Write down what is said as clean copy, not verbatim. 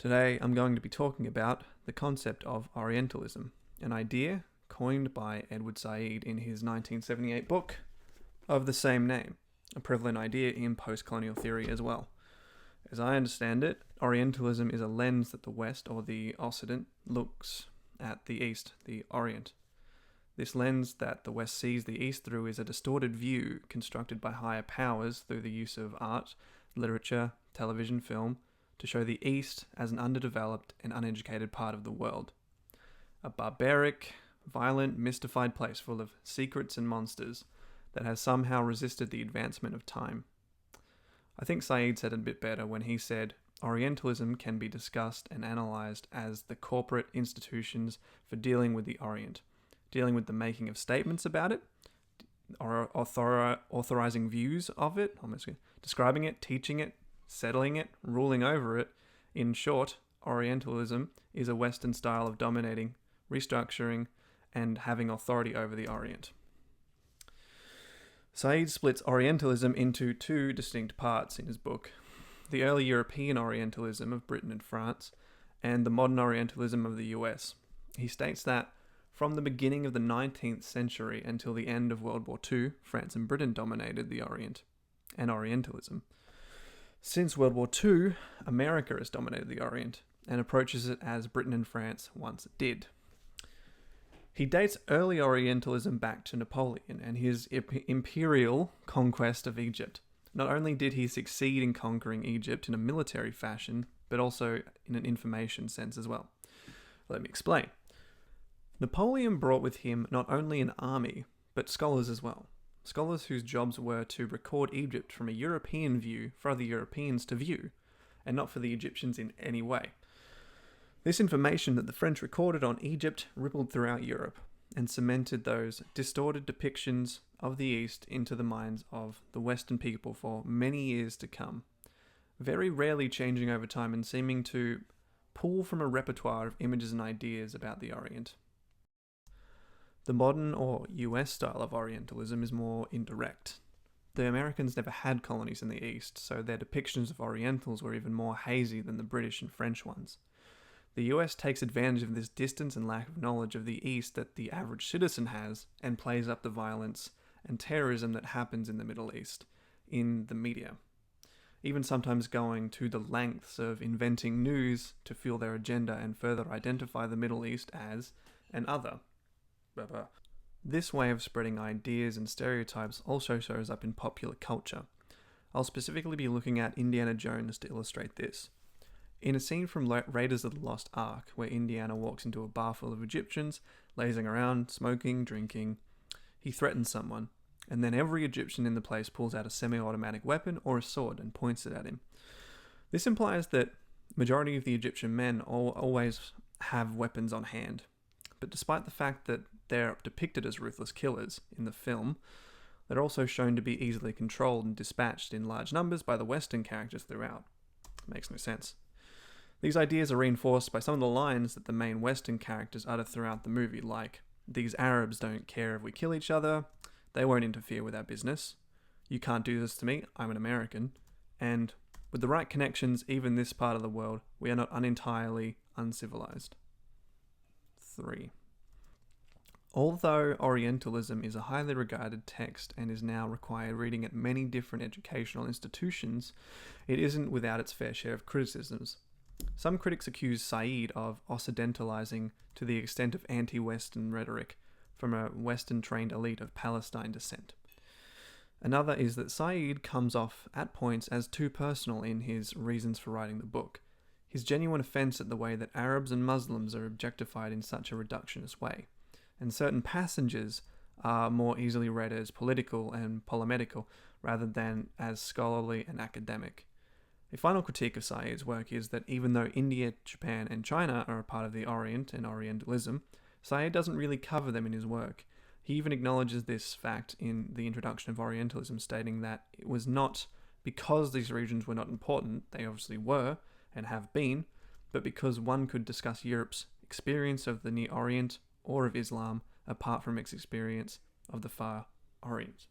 Today I'm going to be talking about the concept of Orientalism, an idea coined by Edward Said in his 1978 book of the same name, a prevalent idea in post-colonial theory as well. As I understand it, Orientalism is a lens that the West, or the Occident, looks at the East, the Orient. This lens that the West sees the East through is a distorted view constructed by higher powers through the use of art, literature, television, film, to show the East as an underdeveloped and uneducated part of the world. A barbaric, violent, mystified place full of secrets and monsters that has somehow resisted the advancement of time. I think Said said it a bit better when he said, Orientalism can be discussed and analysed as the corporate institutions for dealing with the Orient, dealing with the making of statements about it, or authorizing views of it, describing it, teaching it, settling it, ruling over it. In short, Orientalism is a Western style of dominating, restructuring, and having authority over the Orient. Said splits Orientalism into two distinct parts in his book: the early European Orientalism of Britain and France, and the modern Orientalism of the US. He states that from the beginning of the 19th century until the end of World War II, France and Britain dominated the Orient and Orientalism. Since World War II, America has dominated the Orient and approaches it as Britain and France once did. He dates early Orientalism back to Napoleon and his imperial conquest of Egypt. Not only did he succeed in conquering Egypt in a military fashion, but also in an information sense as well. Let me explain. Napoleon brought with him not only an army, but scholars as well. Scholars whose jobs were to record Egypt from a European view for other Europeans to view, and not for the Egyptians in any way. This information that the French recorded on Egypt rippled throughout Europe and cemented those distorted depictions of the East into the minds of the Western people for many years to come, very rarely changing over time and seeming to pull from a repertoire of images and ideas about the Orient. The modern or US style of Orientalism is more indirect. The Americans never had colonies in the East, so their depictions of Orientals were even more hazy than the British and French ones. The US takes advantage of this distance and lack of knowledge of the East that the average citizen has and plays up the violence and terrorism that happens in the Middle East in the media, even sometimes going to the lengths of inventing news to fuel their agenda and further identify the Middle East as an other. This way of spreading ideas and stereotypes also shows up in popular culture. I'll specifically be looking at Indiana Jones to illustrate this. In a scene from Raiders of the Lost Ark, where Indiana walks into a bar full of Egyptians, lazing around, smoking, drinking, he threatens someone, and then every Egyptian in the place pulls out a semi-automatic weapon or a sword and points it at him. This implies that majority of the Egyptian men always have weapons on hand. But despite the fact that they're depicted as ruthless killers in the film, they're also shown to be easily controlled and dispatched in large numbers by the Western characters throughout. It makes no sense. These ideas are reinforced by some of the lines that the main Western characters utter throughout the movie, like, "These Arabs don't care if we kill each other, they won't interfere with our business, you can't do this to me, I'm an American," and, "With the right connections, even this part of the world, we are not entirely uncivilized." 3. Although Orientalism is a highly regarded text and is now required reading at many different educational institutions, it isn't without its fair share of criticisms. Some critics accuse Said of occidentalizing to the extent of anti-Western rhetoric from a Western-trained elite of Palestine descent. Another is that Said comes off at points as too personal in his reasons for writing the book. His genuine offense at the way that Arabs and Muslims are objectified in such a reductionist way, and certain passages are more easily read as political and polemical rather than as scholarly and academic. A final critique of Said's work is that even though India, Japan, and China are a part of the Orient and Orientalism, Said doesn't really cover them in his work. He even acknowledges this fact in the introduction of Orientalism, stating that it was not because these regions were not important, they obviously were and have been, but because one could discuss Europe's experience of the Near Orient or of Islam apart from its experience of the Far Orient.